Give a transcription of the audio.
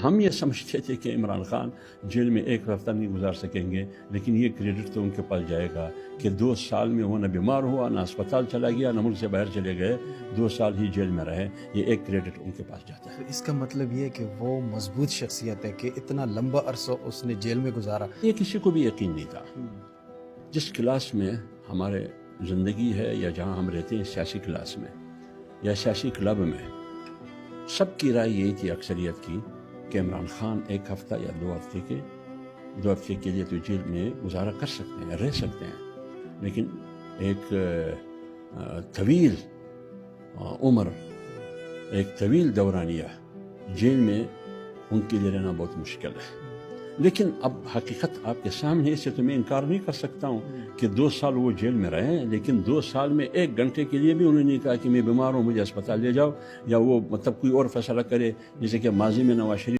हम ये समझते थे कि इमरान खान जेल में एक हफ्ता नहीं गुजार सकेंगे, लेकिन ये क्रेडिट तो उनके पास जाएगा कि 2 साल में वो न बीमार हुआ, ना अस्पताल चला गया, ना मुल्क से बाहर चले गए, 2 साल ही जेल में रहे। ये एक क्रेडिट उनके पास जाता है। तो इसका मतलब ये है कि वो मजबूत शख्सियत है कि इतना लंबा अरसा उसने जेल में गुजारा। ये किसी को भी यकीन नहीं था। जिस क्लास में हमारे ज़िंदगी है या जहाँ हम रहते हैं, सियासी क्लास में या सियासी क्लब में, सबकी राय यही थी अक्सरियत की कि इमरान खान 1 हफ्ता या 2 हफ्ते के लिए तो जेल में गुजारा कर सकते हैं, रह सकते हैं, लेकिन एक तवील उम्र, एक तवील दौरानिया जेल में उनके लिए रहना बहुत मुश्किल है। लेकिन अब हकीकत आपके सामने, इसे तो मैं इनकार नहीं कर सकता हूँ कि 2 साल वो जेल में रहे, लेकिन 2 साल में 1 घंटे के लिए भी उन्होंने नहीं कहा कि मैं बीमार हूँ, मुझे अस्पताल ले जाओ, या वो मतलब कोई और फैसला करे, जैसे कि माजी में नवाज शरीफ